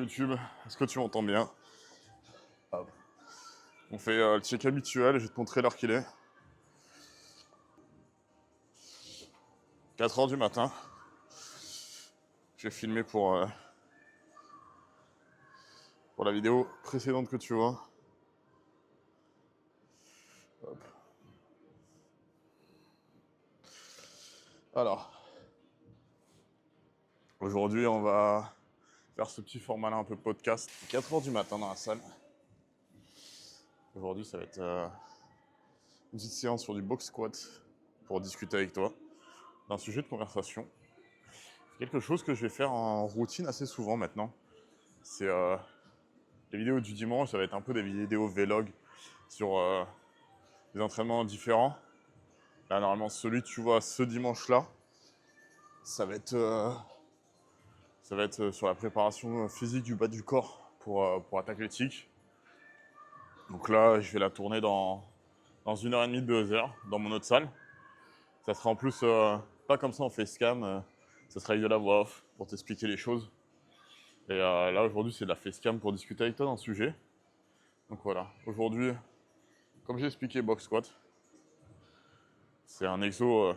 YouTube, est-ce que tu m'entends bien? Hop. On fait le check habituel, je vais te montrer l'heure qu'il est. 4 h du matin. J'ai filmé pour la vidéo précédente que tu vois. Hop. Alors, aujourd'hui on va faire ce petit format là un peu podcast. 4 h du matin dans la salle. Aujourd'hui ça va être une petite séance sur du box squat pour discuter avec toi d'un sujet de conversation. C'est quelque chose que je vais faire en routine assez souvent maintenant. C'est les vidéos du dimanche, ça va être un peu des vidéos vlog sur des entraînements différents. Là, normalement, celui que tu vois ce dimanche-là, ça va être sur la préparation physique du bas du corps pour attaque athlétique. Donc là, je vais la tourner dans 1h30, 2 h dans mon autre salle. Ça sera en plus pas comme ça en facecam, ça sera avec de la voix off pour t'expliquer les choses. Et là, aujourd'hui, c'est de la facecam pour discuter avec toi d'un sujet. Donc voilà, aujourd'hui, comme j'ai expliqué, box squat, c'est un exo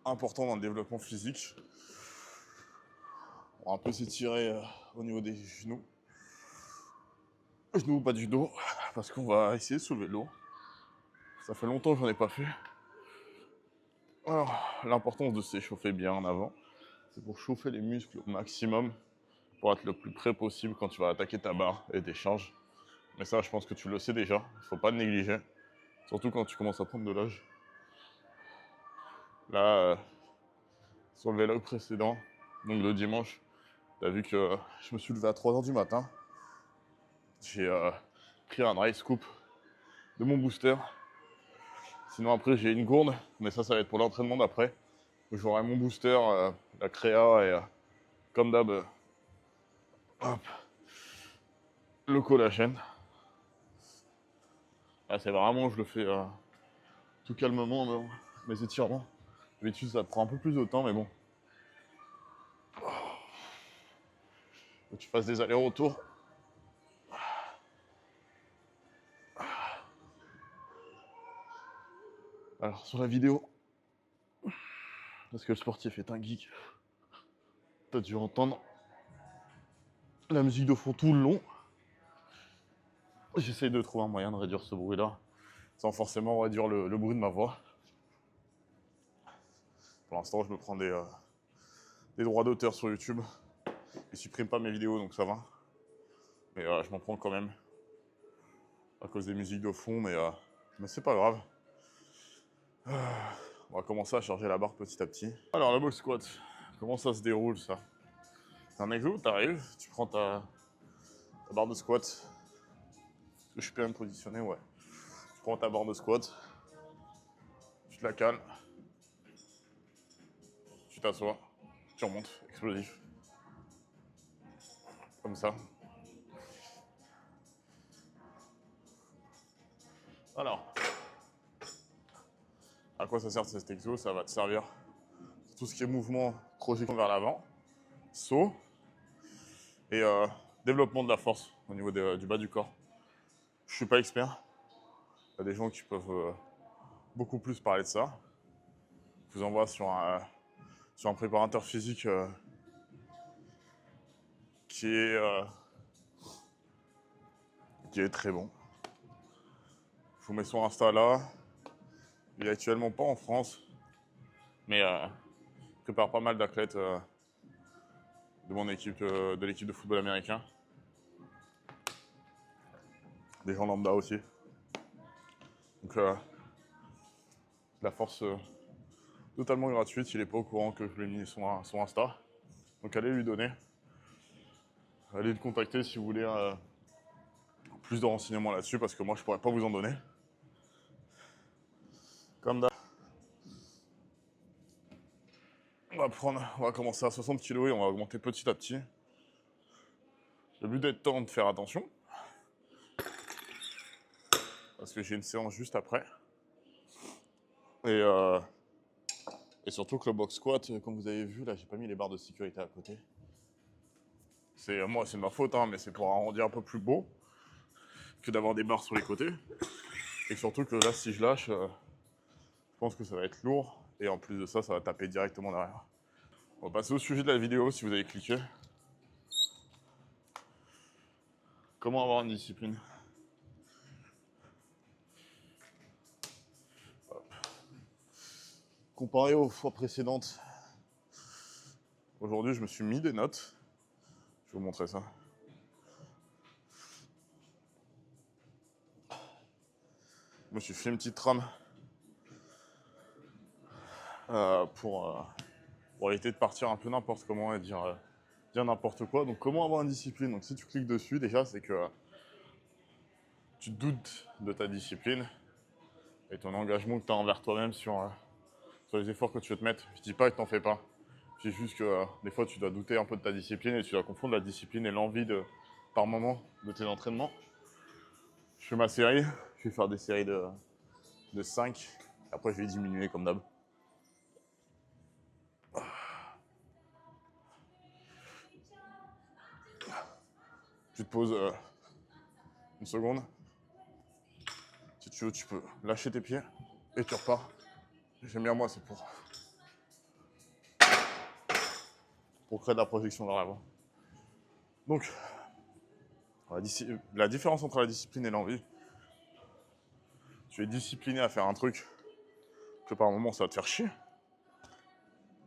important dans le développement physique. On va un peu s'étirer au niveau des genoux. Genoux, bas du dos, parce qu'on va essayer de soulever de l'eau. Ça fait longtemps que j'en ai pas fait. Alors, l'importance de s'échauffer bien en avant, c'est pour chauffer les muscles au maximum, pour être le plus près possible quand tu vas attaquer ta barre et tes charges. Mais ça, je pense que tu le sais déjà, il faut pas le négliger. Surtout quand tu commences à prendre de l'âge. Là, sur le vlog précédent, donc le dimanche, t'as vu que je me suis levé à 3 h du matin. J'ai pris un dry scoop de mon booster. Sinon après j'ai une gourde, mais ça va être pour l'entraînement d'après. J'aurai mon booster, la créa et comme d'hab, hop, le collagène. Là c'est vraiment, je le fais tout calmement, mes étirements. D'habitude ça prend un peu plus de temps, mais bon. Faut que tu fasses des allers-retours. Alors sur la vidéo, parce que le sportif est un geek, t'as dû entendre la musique de fond tout le long. J'essaye de trouver un moyen de réduire ce bruit-là, sans forcément réduire le bruit de ma voix. Pour l'instant, je me prends des droits d'auteur sur YouTube. Ils suppriment pas mes vidéos, donc ça va. Mais je m'en prends quand même, à cause des musiques de fond, mais c'est pas grave. On va commencer à charger la barre petit à petit. Alors, le box squat, comment ça se déroule, ça? C'est un exo, t'arrives, tu prends ta barre de squat. Est-ce que je suis bien me positionner? Ouais. Tu prends ta barre de squat, tu te la cales, tu t'assois, tu remontes, explosif. Comme ça. Alors, à quoi ça sert cet exo? Ça va te servir pour tout ce qui est mouvement, projection vers l'avant, saut et développement de la force au niveau du bas du corps. Je suis pas expert. Il y a des gens qui peuvent beaucoup plus parler de ça. Je vous envoie sur un préparateur physique qui est très bon. Je vous mets son Insta là. Il est actuellement pas en France, mais prépare pas mal d'athlètes de mon équipe, de l'équipe de football américain. Des gens lambda aussi. Donc la force totalement gratuite, il est pas au courant que je lui ai mis son Insta. Donc allez lui donner. Allez le contacter si vous voulez plus de renseignements là-dessus, parce que moi je pourrais pas vous en donner. Comme d'hab. On va commencer à 60 kg et on va augmenter petit à petit. Le but d'être temps de faire attention. Parce que j'ai une séance juste après. Et surtout que le box squat, comme vous avez vu, là j'ai pas mis les barres de sécurité à côté. c'est ma faute, hein, mais c'est pour arrondir un peu plus beau que d'avoir des barres sur les côtés. Et surtout que là, si je lâche, je pense que ça va être lourd. Et en plus de ça, ça va taper directement derrière. On va passer au sujet de la vidéo si vous avez cliqué. Comment avoir une discipline? Comparé aux fois précédentes, aujourd'hui je me suis mis des notes. Je vais vous montrer ça. Je me suis fait une petite trame pour éviter de partir un peu n'importe comment et dire n'importe quoi. Donc comment avoir une discipline? Donc si tu cliques dessus, déjà c'est que tu doutes de ta discipline et ton engagement que tu as envers toi-même sur les efforts que tu veux te mettre. Je dis pas que tu n'en fais pas. C'est juste que des fois tu dois douter un peu de ta discipline et tu dois confondre la discipline et l'envie par moment de tes entraînements. Je fais ma série, je vais faire des séries de 5. Après je vais diminuer comme d'hab. Tu te poses une seconde. Si tu veux, tu peux lâcher tes pieds et tu repars. J'aime bien moi, c'est pour créer de la projection vers l'avant. Donc, la différence entre la discipline et l'envie, tu es discipliné à faire un truc que par moment ça va te faire chier.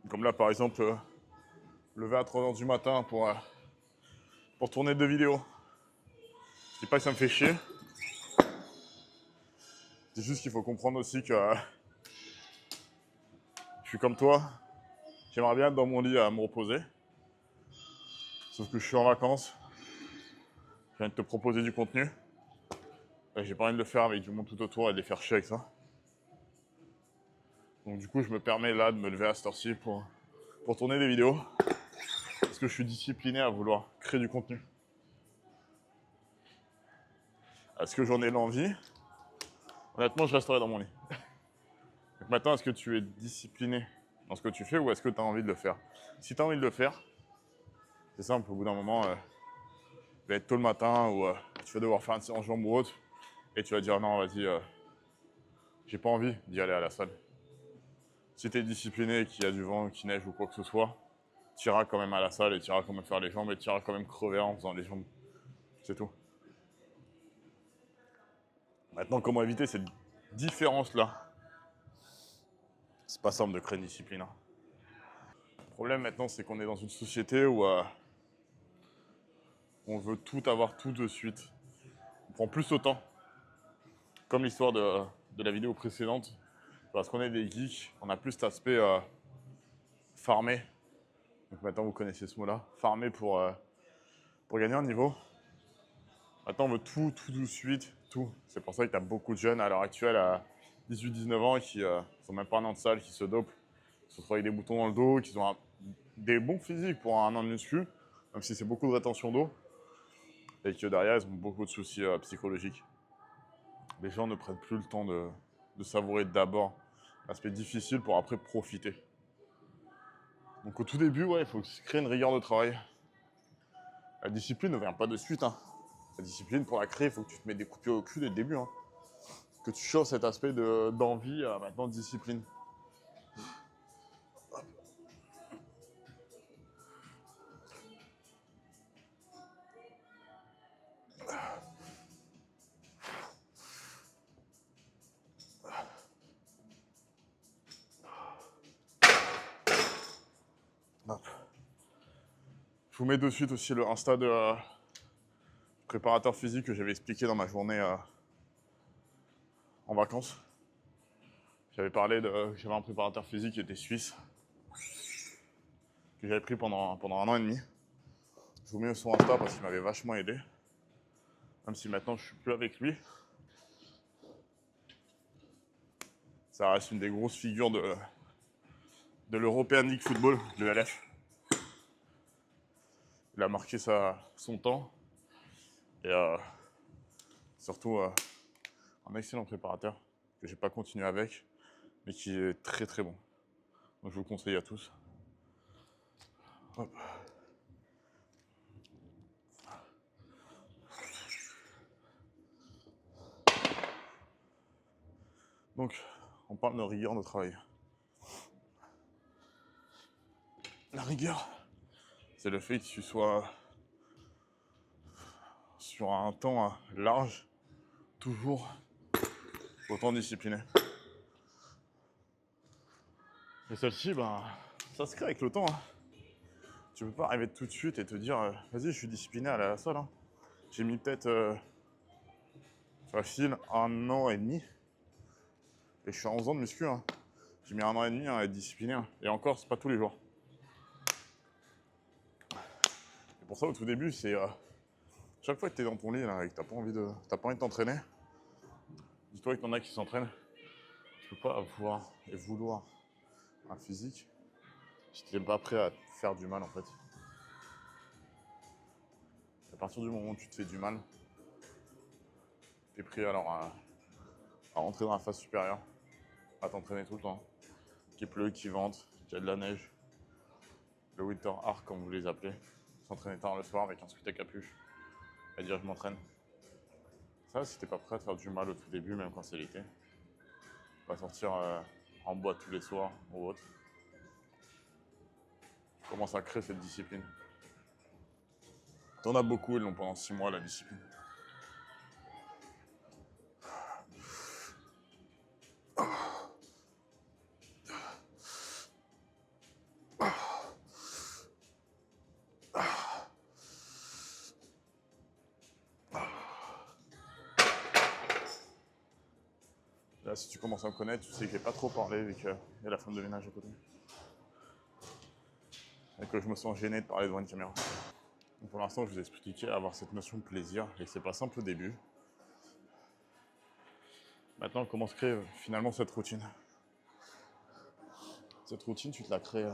Comme là par exemple, lever à 3h du matin pour tourner 2 vidéos. Je dis pas que ça me fait chier. C'est juste qu'il faut comprendre aussi que je suis comme toi. J'aimerais bien être dans mon lit à me reposer. Sauf que je suis en vacances. Je viens de te proposer du contenu. Et j'ai pas envie de le faire avec du monde tout autour et de les faire chier avec ça. Donc du coup, je me permets là de me lever à cette heure-ci pour tourner des vidéos. Parce que je suis discipliné à vouloir créer du contenu. Est-ce que j'en ai l'envie? Honnêtement, je resterai dans mon lit. Donc maintenant, est-ce que tu es discipliné dans ce que tu fais ou est-ce que tu as envie de le faire? Si tu as envie de le faire, c'est simple, au bout d'un moment, tu vas être tôt le matin ou tu vas devoir faire une séance jambes ou autre et tu vas dire non, vas-y, j'ai pas envie d'y aller à la salle. Si tu es discipliné, qu'il y a du vent, qu'il neige ou quoi que ce soit, tu iras quand même à la salle et tu iras quand même faire les jambes et tu iras quand même crever en faisant les jambes. C'est tout. Maintenant, comment éviter cette différence-là? C'est pas simple de créer une discipline. Hein. Le problème maintenant, c'est qu'on est dans une société où on veut tout avoir tout de suite. On prend plus le temps. Comme l'histoire de la vidéo précédente, parce qu'on est des geeks, on a plus cet aspect farmer. Donc maintenant, vous connaissez ce mot-là. Farmer pour gagner un niveau. Maintenant, on veut tout de suite, tout. C'est pour ça que tu as beaucoup de jeunes à l'heure actuelle à 18-19 ans qui sont même pas un an de salle, qui se dopent, qui se retrouvent avec des boutons dans le dos, qui ont des bons physiques pour un an de muscu, même si c'est beaucoup de rétention d'eau, et que derrière, ils ont beaucoup de soucis psychologiques. Les gens ne prennent plus le temps de savourer d'abord l'aspect difficile pour après profiter. Donc au tout début, ouais, il faut créer une rigueur de travail. La discipline ne vient pas de suite. Hein. La discipline, pour la créer, il faut que tu te mettes des coups de pied au cul dès le début. Hein. Que tu changes cet aspect d'envie à maintenant de discipline. Hop. Je vous mets de suite aussi le Insta de préparateur physique que j'avais expliqué dans ma journée en vacances. J'avais parlé j'avais un préparateur physique qui était suisse, que j'avais pris pendant 1 an et demi. Je vous mets son Insta parce qu'il m'avait vachement aidé. Même si maintenant je suis plus avec lui. Ça reste une des grosses figures de l'European League Football, de l'ELF. Il a marqué son temps. Et surtout un excellent préparateur que j'ai pas continué avec, mais qui est très très bon. Donc je vous le conseille à tous. Hop. Donc, on parle de rigueur de travail. La rigueur, c'est le fait que tu sois sur un temps large, toujours autant discipliné. Et celle-ci, ben, ça se crée avec le temps. Hein. Tu peux pas arriver tout de suite et te dire vas-y, je suis discipliné à la salle. Hein. J'ai mis peut-être facile 1 an et demi et je suis à 11 ans de muscu. Hein. J'ai mis 1 an et demi à être discipliné. Hein. Et encore, c'est pas tous les jours. Et pour ça, au tout début, c'est chaque fois que tu es dans ton lit là, et que t'as pas envie de t'entraîner, dis-toi qu'il y en a qui s'entraînent. Tu peux pas avoir et vouloir un physique si tu n'es pas prêt à te faire du mal en fait. À partir du moment où tu te fais du mal, tu es prêt alors à rentrer dans la phase supérieure, à t'entraîner tout le temps. Qu'il pleut, qu'il vente, qu'il y a de la neige, le winter hard comme vous les appelez, s'entraîner tard le soir avec un sweat à capuche et dire je m'entraîne. Ça, si t'es pas prêt à te faire du mal au tout début, même quand c'est l'été, pas sortir en boîte tous les soirs ou autre, tu commences à créer cette discipline. T'en as beaucoup, ils l'ont pendant 6 mois la discipline. Là, si tu commences à me connaître, tu sais que j'ai pas trop parlé vu qu'il y a la femme de ménage à côté. Et que je me sens gêné de parler devant une caméra. Donc pour l'instant, je vous ai expliqué avoir cette notion de plaisir et que c'est pas simple au début. Maintenant, comment se crée finalement cette routine? Cette routine, tu te la crées,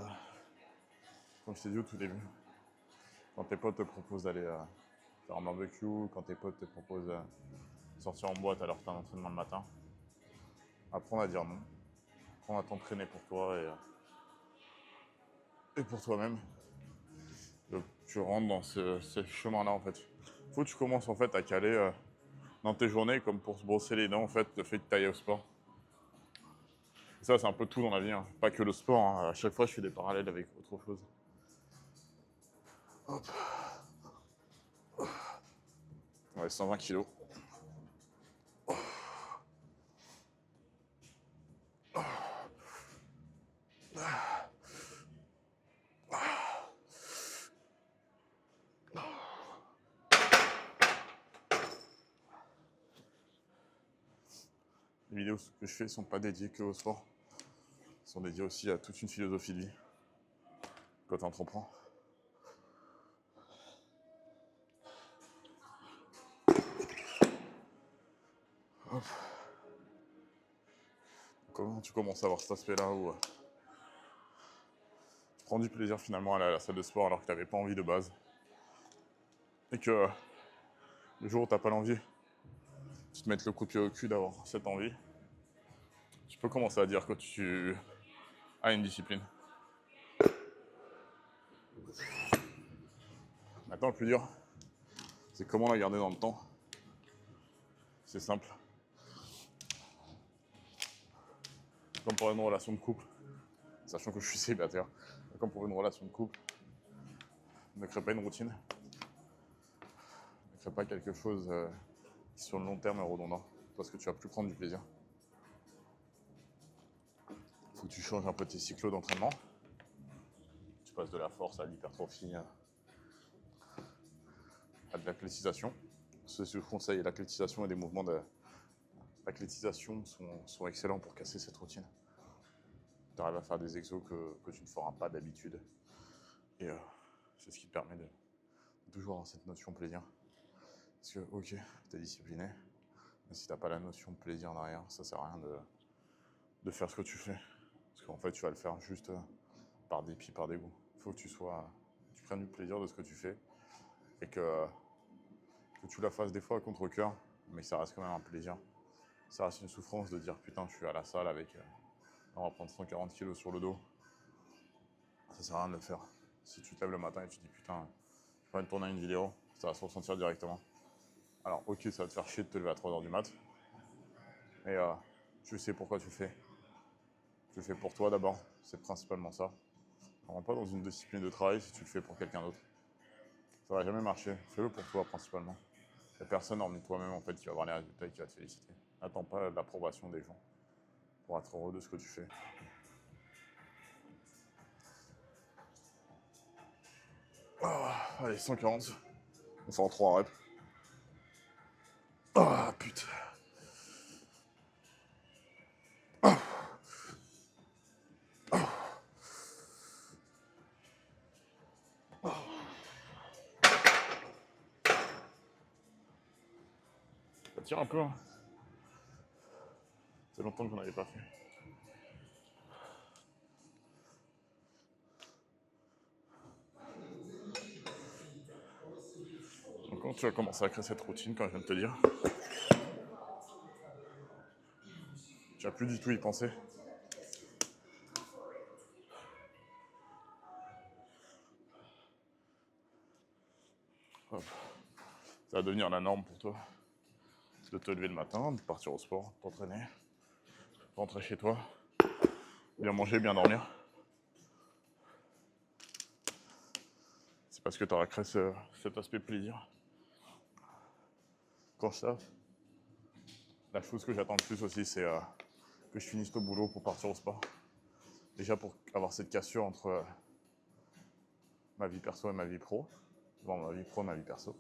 comme je t'ai dit au tout début. Quand tes potes te proposent d'aller faire un barbecue, quand tes potes te proposent de sortir en boîte alors que tu as un entraînement le matin, apprendre à dire non. Apprendre à t'entraîner pour toi et pour toi-même. Donc, tu rentres dans ce chemin-là en fait. Faut que tu commences en fait à caler dans tes journées comme pour se brosser les dents en fait, le fait que tu ailles au sport. Et ça, c'est un peu tout dans la vie, hein. Pas que le sport. Hein. À chaque fois, je fais des parallèles avec autre chose. Hop. Ouais, 120 kilos. Les vidéos que je fais ne sont pas dédiées que au sport. Elles sont dédiées aussi à toute une philosophie de vie quand tu entreprends. Hop. Comment tu commences à avoir cet aspect-là où tu prends du plaisir finalement à la salle de sport alors que tu n'avais pas envie de base. Et que le jour où tu n'as pas l'envie, tu te mets le coup de pied au cul d'avoir cette envie. Tu peux commencer à dire que tu as une discipline. Maintenant, le plus dur, c'est comment la garder dans le temps. C'est simple. Comme pour une relation de couple, sachant que je suis célibataire, comme pour une relation de couple, ne crée pas une routine, ne crée pas quelque chose qui sur le long terme est redondant, parce que tu vas plus prendre du plaisir. Il faut que tu changes un peu tes cycles d'entraînement. Tu passes de la force à l'hypertrophie, à de l'athlétisation. Ce que je conseille, l'athlétisation et des mouvements de l'athlétisation sont excellents pour casser cette routine. Tu arrives à faire des exos que tu ne feras pas d'habitude. Et c'est ce qui te permet de toujours avoir cette notion de plaisir. Parce que, ok, t'es discipliné, mais si t'as pas la notion de plaisir derrière, ça sert à rien de faire ce que tu fais. Parce qu'en fait, tu vas le faire juste par dépit, par dégoût. Il faut que tu prennes du plaisir de ce que tu fais et que tu la fasses des fois à contre-cœur, mais ça reste quand même un plaisir. Ça reste une souffrance de dire putain, je suis à la salle avec, on va prendre 140 kilos sur le dos. Ça sert à rien de le faire. Si tu te lèves le matin et tu te dis putain, je vais tourner une vidéo, ça va se ressentir directement. Alors ok, ça va te faire chier de te lever à 3h du mat, mais tu sais pourquoi tu le fais. Tu le fais pour toi d'abord, c'est principalement ça. On rentre pas dans une discipline de travail si tu le fais pour quelqu'un d'autre. Ça va jamais marcher, fais-le pour toi principalement. Il n'y a personne hormis toi-même en fait qui va voir les résultats et qui va te féliciter. N'attends pas l'approbation des gens pour être heureux de ce que tu fais. Allez, 140. On fait en 3 reps. Ah putain. Ça tire un peu. Hein. C'est longtemps que j'en avais pas fait. Donc quand tu vas commencer à créer cette routine, comme je viens de te dire, tu vas plus du tout y penser. Hop. Ça va devenir la norme pour toi. De te lever le matin, de partir au sport, t'entraîner, rentrer chez toi, bien manger, bien dormir. C'est parce que tu auras créé cet aspect plaisir. Quand je taffe, la chose que j'attends le plus aussi, c'est que je finisse le boulot pour partir au sport. Déjà pour avoir cette cassure entre ma vie perso et ma vie pro. Bon, ma vie pro et ma vie perso.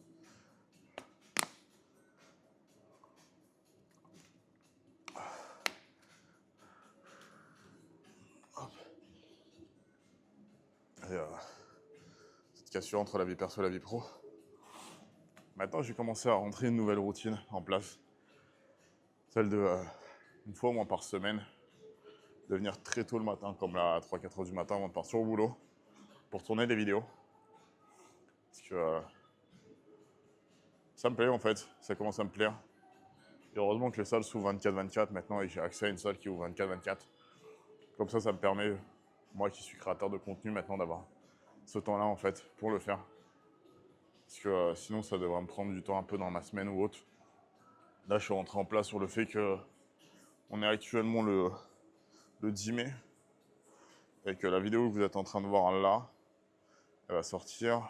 Et, cette cassure entre la vie perso et la vie pro. Maintenant, j'ai commencé à rentrer une nouvelle routine en place. Celle de, une fois au moins par semaine, de venir très tôt le matin, comme là à 3-4 heures du matin avant de partir au boulot, pour tourner des vidéos. Parce que ça me plaît en fait, ça commence à me plaire. Et heureusement que les salles s'ouvrent 24-24 maintenant et j'ai accès à une salle qui ouvre 24-24. Comme ça me permet, moi qui suis créateur de contenu maintenant, d'avoir ce temps-là en fait pour le faire. Parce que sinon ça devrait me prendre du temps un peu dans ma semaine ou autre. Là je suis rentré en place sur le fait que on est actuellement le 10 mai et que la vidéo que vous êtes en train de voir là, elle va sortir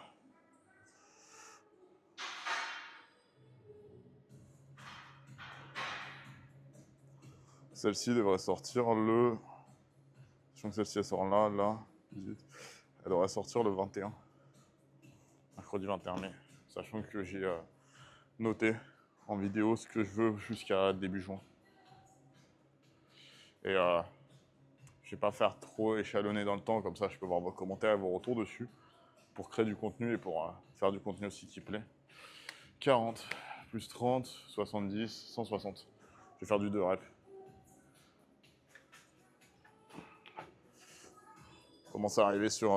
celle-ci devrait sortir le... Je sens que celle-ci elle sort là, 18. Elle devrait sortir le 21. Mercredi 21 mai. Sachant que j'ai noté en vidéo ce que je veux jusqu'à début juin. Et je vais pas faire trop échelonner dans le temps, comme ça je peux voir vos commentaires et vos retours dessus pour créer du contenu et pour faire du contenu aussi qui plaît. 40, plus 30, 70, 160. Je vais faire du 2 reps. Je commence à arriver sur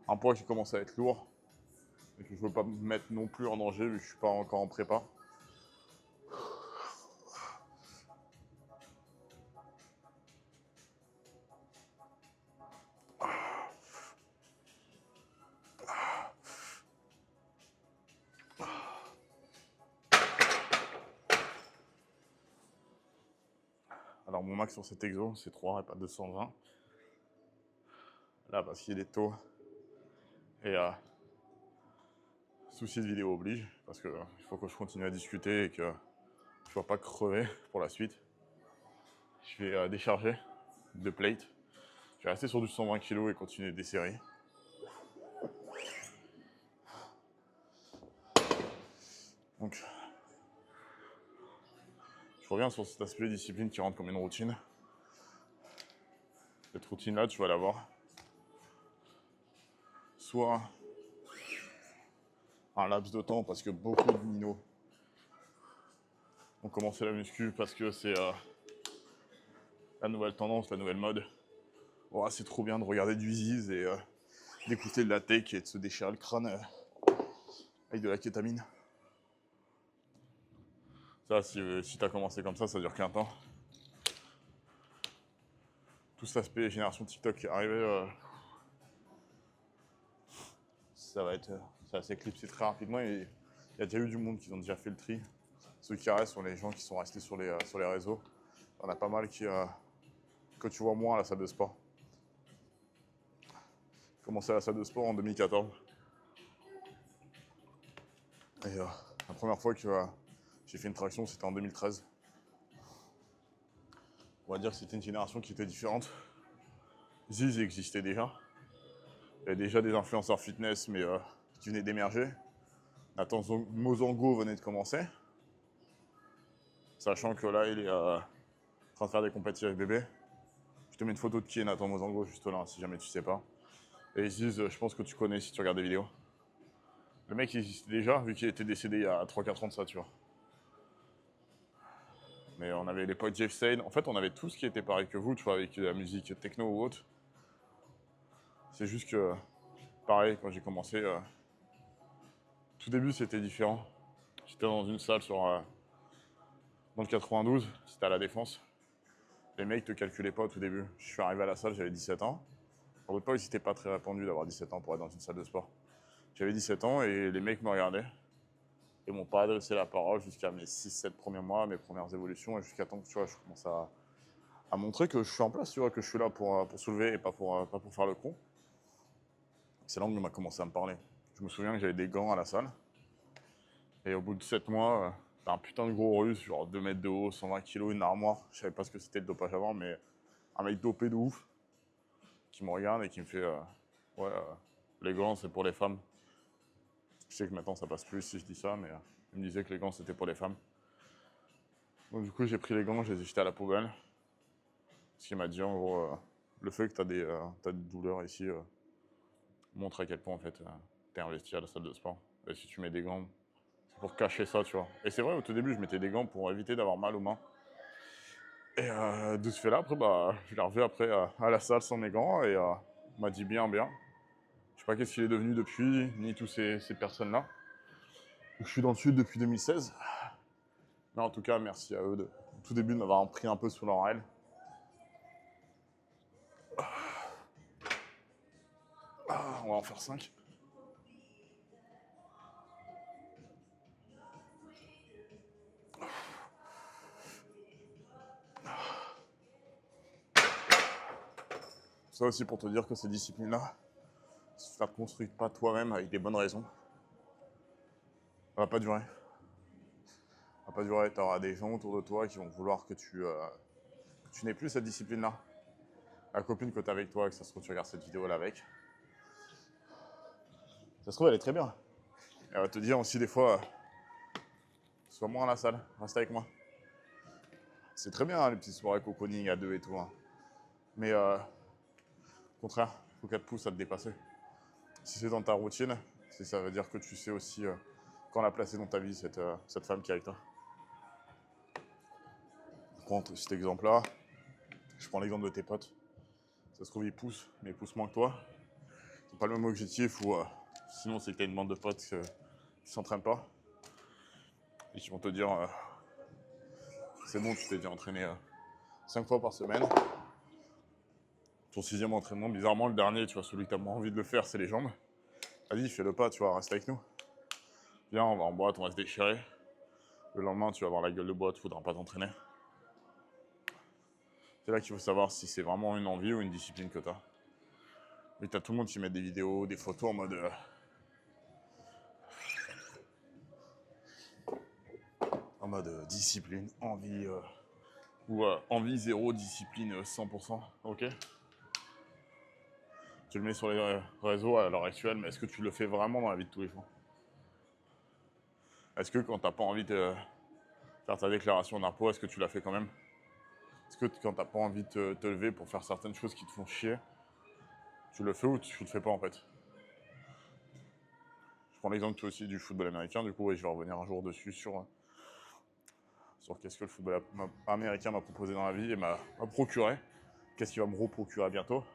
un poids qui commence à être lourd et que je veux pas me mettre non plus en danger vu que je suis pas encore en prépa. Alors mon max sur cet exo, c'est 3 reps à 220. Là, parce qu'il est tôt. Et souci de vidéo oblige, parce qu'il faut que je continue à discuter et que je ne sois pas crevé pour la suite. Je vais décharger de plate. Je vais rester sur du 120 kg et continuer des séries. Donc, je reviens sur cet aspect de discipline qui rentre comme une routine. Cette routine-là, tu vas l'avoir soit un laps de temps, parce que beaucoup de minots ont commencé la muscu parce que c'est la nouvelle tendance, la nouvelle mode. Oh, c'est trop bien de regarder du Ziz et d'écouter de la tech et de se déchirer le crâne avec de la kétamine. Ça, si t'as commencé comme ça dure qu'un temps. Tout cet aspect génération TikTok qui est arrivé, ça va s'éclipser très rapidement et il y a déjà eu du monde qui ont déjà fait le tri. Ceux qui restent sont les gens qui sont restés sur les réseaux. On a pas mal que tu vois moins à la salle de sport. J'ai commencé à la salle de sport en 2014. Et la première fois que j'ai fait une traction, c'était en 2013. On va dire que c'était une génération qui était différente. Ziz existait déjà. Il y avait déjà des influenceurs fitness, mais qui venaient d'émerger. Nathan Mozango venait de commencer. Sachant que là, il est en train de faire des compétitions avec bébé. Je te mets une photo de qui est Nathan Mozango, juste là, si jamais tu sais pas. Et Ziz, je pense que tu connais si tu regardes des vidéos. Le mec, il existait déjà, vu qu'il était décédé il y a 3-4 ans de ça, tu vois. Mais on avait les potes Jeff Sane. En fait, on avait tout ce qui était pareil que vous, tu vois, avec la musique techno ou autre. C'est juste que, pareil, quand j'ai commencé, tout début, c'était différent. J'étais dans une salle dans le 92, c'était à la Défense. Les mecs te calculaient pas au tout début. Je suis arrivé à la salle, j'avais 17 ans. Pour l'époque, c'était pas très répandu d'avoir 17 ans pour être dans une salle de sport. J'avais 17 ans et les mecs me regardaient. Et m'ont pas adressé la parole jusqu'à mes 6-7 premiers mois, mes premières évolutions, et jusqu'à temps que tu vois, je commence à montrer que je suis en place, tu vois, que je suis là pour soulever et pas pour faire le con. C'est là où on a commencé à me parler. Je me souviens que j'avais des gants à la salle. Et au bout de 7 mois, t'as un putain de gros russe, genre 2 mètres de haut, 120 kilos, une armoire. Je savais pas ce que c'était le dopage avant, mais un mec dopé de ouf qui me regarde et qui me fait ouais, les gants c'est pour les femmes. Je sais que maintenant ça passe plus si je dis ça, mais il me disait que les gants c'était pour les femmes. Donc du coup j'ai pris les gants, je les ai jetés à la poubelle. Ce qu'il m'a dit en gros, le fait que t'as des douleurs ici montre à quel point en fait t'es investi à la salle de sport. Et si tu mets des gants, c'est pour cacher ça, tu vois. Et c'est vrai, au tout début je mettais des gants pour éviter d'avoir mal aux mains. Et de ce fait-là, après, bah, je l'ai revu après à la salle sans mes gants et on m'a dit bien. Je sais pas qu'est-ce qu'il est devenu depuis, ni tous ces personnes-là. Je suis dans le sud depuis 2016. Mais en tout cas, merci à eux au tout début de m'avoir pris un peu sous leur aile. On va en faire 5. Ça aussi pour te dire que ces disciplines-là, si tu ne la construis pas toi-même avec des bonnes raisons, ça va pas durer. Ça va pas durer, tu auras des gens autour de toi qui vont vouloir que tu n'aies plus cette discipline-là. La copine que tu as avec toi, que ça se trouve tu regardes cette vidéo-là avec, ça se trouve elle est très bien. Elle va te dire aussi des fois, sois moins à la salle, reste avec moi. C'est très bien hein, les petites soirées cocooning à deux et tout. Hein. Mais au contraire, il faut qu'elle te pousse à te dépasser. Si c'est dans ta routine, ça veut dire que tu sais aussi quand la placer dans ta vie, cette femme qui est avec toi. Je prends cet exemple-là, je prends l'exemple de tes potes. Ça se trouve, ils poussent, mais ils poussent moins que toi. Ils n'ont pas le même objectif, ou sinon c'est que tu as une bande de potes qui ne s'entraînent pas. Et qui vont te dire c'est bon, tu t'es déjà entraîné 5 fois par semaine. Ton 6e entraînement, bizarrement, le dernier, tu vois, celui que tu as moins envie de le faire, c'est les jambes. Vas-y, fais-le pas, tu vois, reste avec nous. Viens, on va en boîte, on va se déchirer. Le lendemain, tu vas avoir la gueule de boîte, il ne faudra pas t'entraîner. C'est là qu'il faut savoir si c'est vraiment une envie ou une discipline que tu as. Et tu as tout le monde qui met des vidéos, des photos en mode discipline, envie, ou envie 0, discipline 100%, ok. Tu le mets sur les réseaux à l'heure actuelle, mais est-ce que tu le fais vraiment dans la vie de tous les jours? Est-ce que quand t'as pas envie de faire ta déclaration d'impôt, est-ce que tu la fais quand même? Est-ce que quand t'as pas envie de te lever pour faire certaines choses qui te font chier, tu le fais ou tu le fais pas en fait? Je prends l'exemple aussi du football américain, du coup, et je vais revenir un jour dessus sur qu'est-ce que le football américain m'a proposé dans la vie et m'a procuré. Qu'est-ce qu'il va me reprocurer bientôt?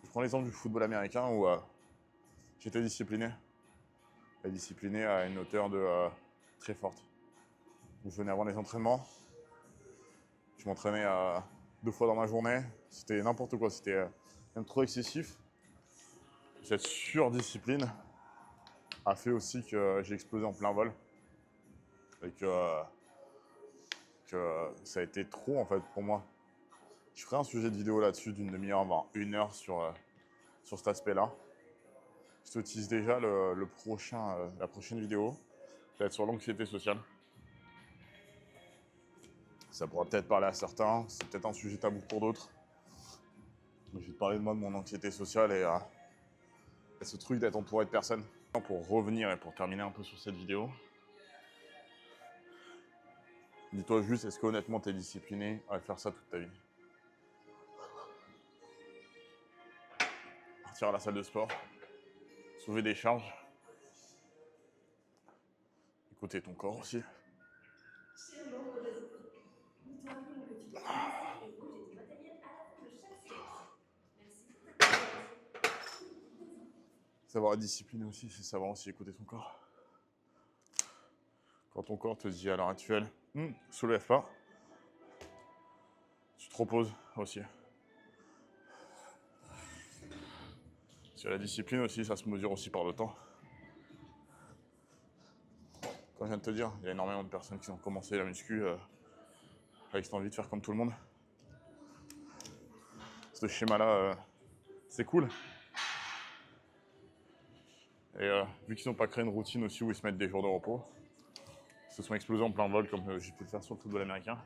Je prends l'exemple du football américain où j'étais discipliné. Et discipliné à une hauteur très forte. Donc, je venais avant les entraînements. Je m'entraînais 2 fois dans ma journée. C'était n'importe quoi, c'était même trop excessif. Cette surdiscipline a fait aussi que j'ai explosé en plein vol. Et que que ça a été trop en fait pour moi. Je ferai un sujet de vidéo là-dessus d'une demi-heure, voire 1 heure sur cet aspect-là. Je te tease déjà la prochaine vidéo, peut-être sur l'anxiété sociale. Ça pourra peut-être parler à certains, c'est peut-être un sujet tabou pour d'autres. Je vais te parler de moi, de mon anxiété sociale et ce truc d'être entouré de personnes. Pour revenir et pour terminer un peu sur cette vidéo, dis-toi juste, est-ce qu'honnêtement tu es discipliné à faire ça toute ta vie? Partir à la salle de sport, soulever des charges, écouter ton corps aussi. Savoir être discipliné aussi, c'est savoir aussi écouter son corps. Quand ton corps te dit à l'heure actuelle, soulève pas, tu te reposes aussi. Sur la discipline aussi, ça se mesure aussi par le temps. Comme je viens de te dire, il y a énormément de personnes qui ont commencé la muscu avec cette envie de faire comme tout le monde. Ce schéma-là, c'est cool. Et vu qu'ils n'ont pas créé une routine aussi où ils se mettent des jours de repos, ils se sont explosés en plein vol comme j'ai pu le faire sur le football américain.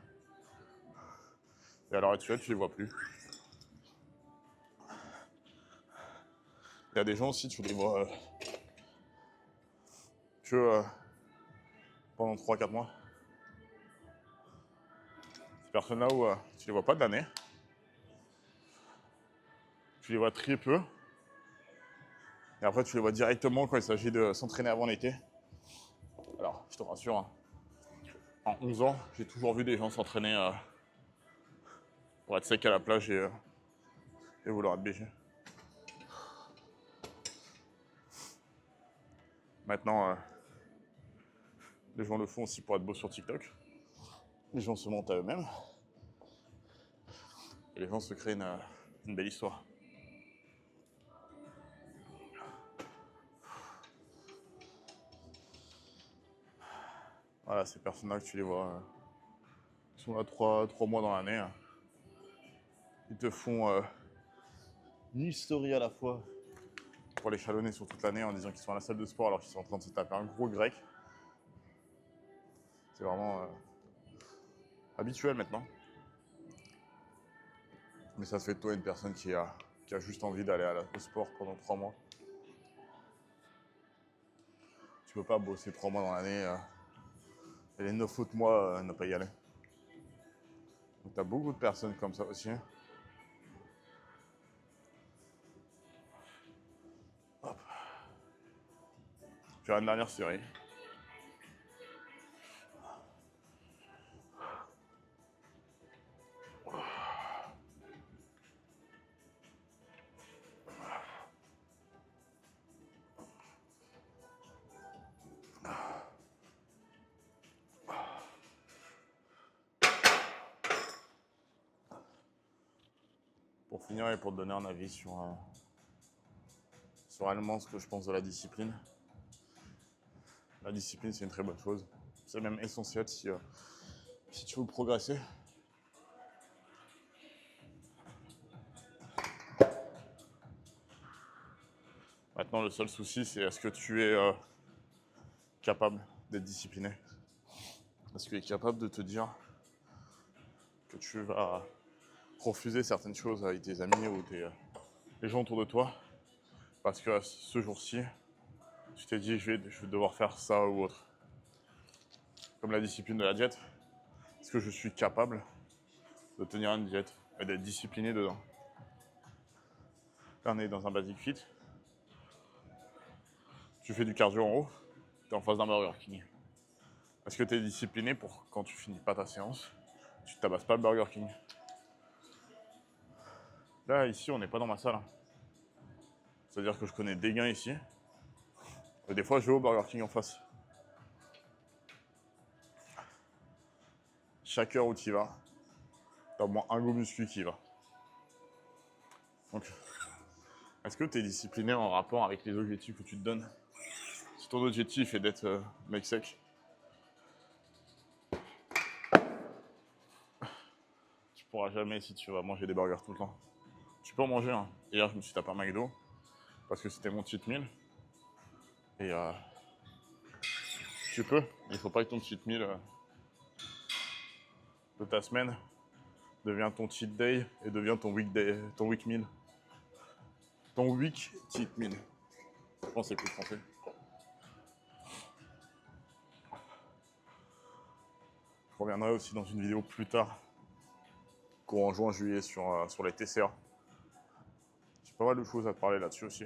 Et à l'heure actuelle, tu les vois plus. Il y a des gens aussi, tu les vois que pendant 3-4 mois. Ces personnes-là où tu les vois pas de l'année. Tu les vois très peu. Et après, tu les vois directement quand il s'agit de s'entraîner avant l'été. Alors, je te rassure, hein, en 11 ans, j'ai toujours vu des gens s'entraîner pour être sec à la plage et vouloir être BG. Maintenant, les gens le font aussi pour être beaux sur TikTok. Les gens se montent à eux-mêmes. Et les gens se créent une belle histoire. Voilà, ces personnes-là que tu les vois, ils sont là 3 mois dans l'année. Ils te font une story à la fois pour les chalonner sur toute l'année en disant qu'ils sont à la salle de sport alors qu'ils sont en train de se taper un gros grec. C'est vraiment habituel maintenant. Mais ça fait de toi une personne qui a juste envie d'aller au sport pendant 3 mois. Tu peux pas bosser 3 mois dans l'année et les 9 autres mois ne pas y aller. Donc tu as beaucoup de personnes comme ça aussi. Hop. Faire une dernière série. Pour finir et pour te donner un avis sur réellement ce que je pense de la discipline. La discipline, c'est une très bonne chose. C'est même essentiel si tu veux progresser. Maintenant, le seul souci, c'est est-ce que tu es capable d'être discipliné? Est-ce que tu es capable de te dire que tu vas refuser certaines choses avec tes amis ou les gens autour de toi parce que ce jour-ci, tu t'es dit je vais devoir faire ça ou autre. Comme la discipline de la diète, est-ce que je suis capable de tenir une diète et d'être discipliné dedans? Là, on est dans un basic fit. Tu fais du cardio en haut, tu es en face d'un Burger King. Est-ce que tu es discipliné pour quand tu finis pas ta séance, tu ne tabasses pas le Burger King? Là, ici, on n'est pas dans ma salle. C'est-à-dire que je connais des gains ici. Et des fois, je vais au Burger King en face. Chaque heure où tu y vas, tu as au moins un go muscu qui y va. Donc, est-ce que tu es discipliné en rapport avec les objectifs que tu te donnes? Si ton objectif est d'être mec sec, pourras jamais si tu vas manger des burgers tout le temps. Tu peux en manger, hein. Hier, je me suis tapé un McDo parce que c'était mon cheat meal. Et tu peux. Il faut pas que ton cheat meal de ta semaine devienne ton cheat day et devienne ton week meal. Ton week cheat meal. Je pense que c'est plus français. Je reviendrai aussi dans une vidéo plus tard, courant juin, juillet, sur les TCA. J'ai pas mal de choses à te parler là-dessus aussi.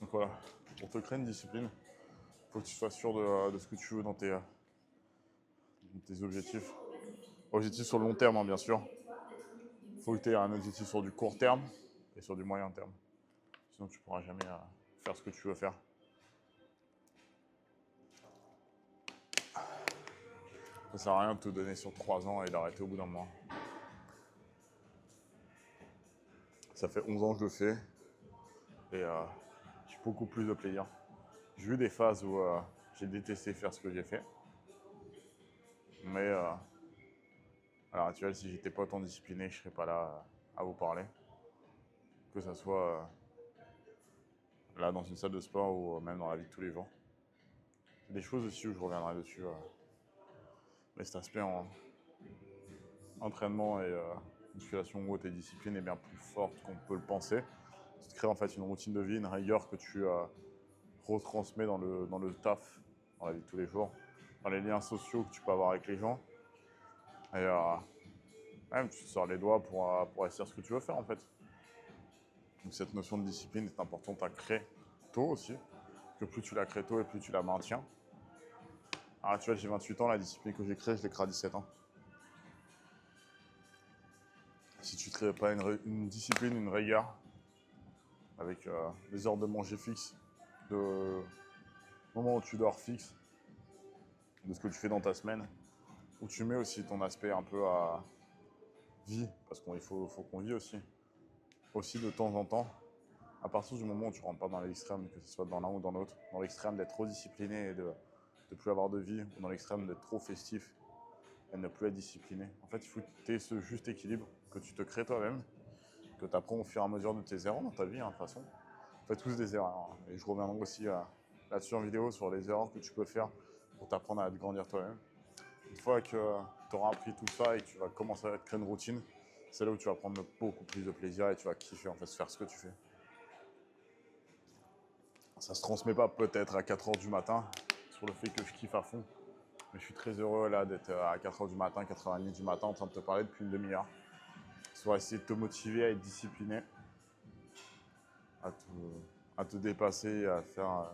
Donc voilà, pour te créer une discipline, il faut que tu sois sûr de ce que tu veux dans tes objectifs. Objectifs sur le long terme, hein, bien sûr. Il faut que tu aies un objectif sur du court terme et sur du moyen terme. Sinon, tu ne pourras jamais faire ce que tu veux faire. Ça ne sert à rien de te donner sur 3 ans et d'arrêter au bout d'un mois. Ça fait 11 ans que je le fais et j'ai beaucoup plus de plaisir. J'ai eu des phases où j'ai détesté faire ce que j'ai fait. Mais à l'heure actuelle, si j'étais pas autant discipliné, je serais pas là à vous parler. Que ça soit là dans une salle de sport ou même dans la vie de tous les jours. Il y a des choses aussi où je reviendrai dessus. Mais cet aspect en entraînement et musculation ou tes disciplines est bien plus forte qu'on peut le penser. Tu te crées en fait une routine de vie, une rigueur que tu retransmets dans le taf, dans la vie de tous les jours, dans les liens sociaux que tu peux avoir avec les gens. Et même tu te sors les doigts pour réussir ce que tu veux faire en fait. Donc cette notion de discipline est importante à créer tôt aussi, que plus tu la crées tôt et plus tu la maintiens. Alors tu vois, j'ai 28 ans, la discipline que j'ai créée, je l'ai créée à 17 ans. Si tu ne crées pas une discipline, une rigueur, avec des heures de manger fixes, de moments où tu dors fixe, de ce que tu fais dans ta semaine, où tu mets aussi ton aspect un peu à vie, parce qu'il faut qu'on vit aussi. Aussi de temps en temps, à partir du moment où tu ne rentres pas dans l'extrême, que ce soit dans l'un ou dans l'autre, dans l'extrême d'être trop discipliné et de ne plus avoir de vie, ou dans l'extrême d'être trop festif et de ne plus être discipliné. En fait, il faut que tu aies ce juste équilibre que tu te crées toi-même, que tu apprends au fur et à mesure de tes erreurs dans ta vie, hein, de toute façon. On fait tous des erreurs. Hein. Et je reviendrai aussi là-dessus en vidéo sur les erreurs que tu peux faire pour t'apprendre à te grandir toi-même. Une fois que tu auras appris tout ça et que tu vas commencer à te créer une routine, c'est là où tu vas prendre beaucoup plus de plaisir et tu vas kiffer en fait faire ce que tu fais. Ça se transmet pas peut-être à 4h du matin sur le fait que je kiffe à fond. Mais je suis très heureux là d'être à 4h du matin, 4h30 du matin en train de te parler depuis une demi-heure. Soit essayer de te motiver à être discipliné, à te dépasser, à faire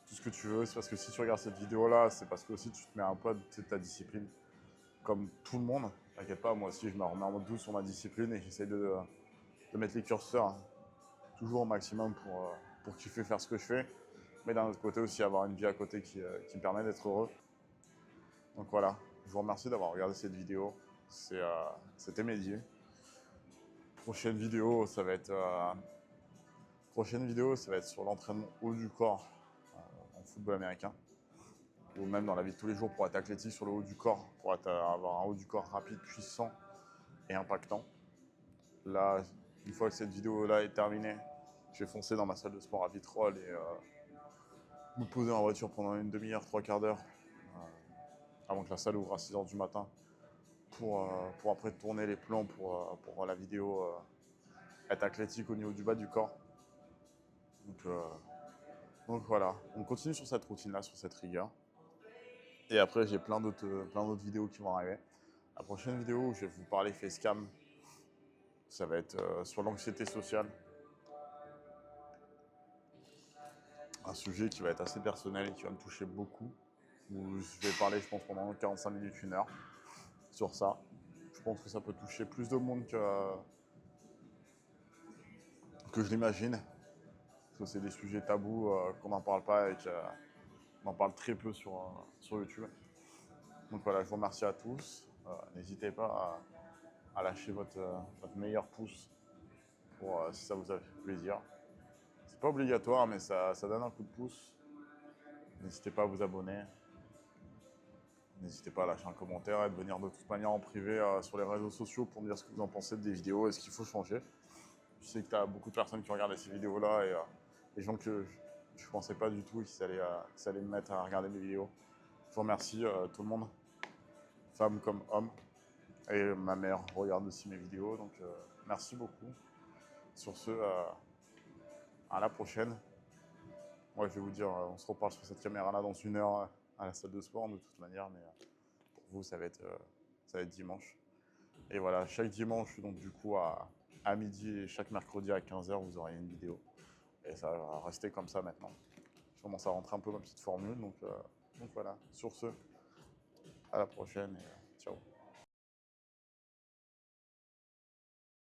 tout ce que tu veux. C'est parce que si tu regardes cette vidéo-là, c'est parce que aussi tu te mets un peu de ta discipline. Comme tout le monde, t'inquiète pas, moi aussi je me remets en mode douce sur ma discipline et j'essaie de mettre les curseurs toujours au maximum pour kiffer faire ce que je fais. Mais d'un autre côté aussi avoir une vie à côté qui me permet d'être heureux. Donc voilà, je vous remercie d'avoir regardé cette vidéo. C'était Mehdi. Prochaine vidéo, ça va être sur l'entraînement haut du corps en football américain. Ou même dans la vie de tous les jours pour être athlétique sur le haut du corps, pour avoir un haut du corps rapide, puissant et impactant. Là, une fois que cette vidéo-là est terminée, je vais foncer dans ma salle de sport à Vitrolles et me poser en voiture pendant une demi-heure, 3/4 d'heure, avant que la salle ouvre à 6h du matin, pour après tourner les plans pour la vidéo être athlétique au niveau du bas du corps. Donc voilà, on continue sur cette routine-là, sur cette rigueur. Et après, j'ai plein d'autres vidéos qui vont arriver. La prochaine vidéo où je vais vous parler facecam, ça va être sur l'anxiété sociale. Un sujet qui va être assez personnel et qui va me toucher beaucoup. Où je vais parler, je pense, pendant 45 minutes, 1 heure sur ça. Je pense que ça peut toucher plus de monde que je l'imagine. Parce que c'est des sujets tabous qu'on n'en parle pas et qu'on en parle très peu sur YouTube. Donc voilà, je vous remercie à tous. N'hésitez pas à lâcher votre meilleur pouce si ça vous a fait plaisir. C'est pas obligatoire, mais ça donne un coup de pouce. N'hésitez pas à vous abonner. N'hésitez pas à lâcher un commentaire et de venir de toute manière en privé sur les réseaux sociaux pour me dire ce que vous en pensez des vidéos et ce qu'il faut changer. Je sais que tu as beaucoup de personnes qui regardent ces vidéos-là et des gens que je ne pensais pas du tout qu'ils allaient me mettre à regarder mes vidéos. Je vous remercie tout le monde, femmes comme hommes. Et ma mère regarde aussi mes vidéos, donc merci beaucoup. Sur ce, à la prochaine. Moi, je vais vous dire, on se reparle sur cette caméra-là dans 1 heure à la salle de sport, de toute manière, mais pour vous, ça va être dimanche. Et voilà, chaque dimanche, donc du coup, à midi et chaque mercredi à 15 h, vous aurez une vidéo. Et ça va rester comme ça maintenant. Je commence à rentrer un peu ma petite formule, donc voilà. Sur ce, à la prochaine et ciao.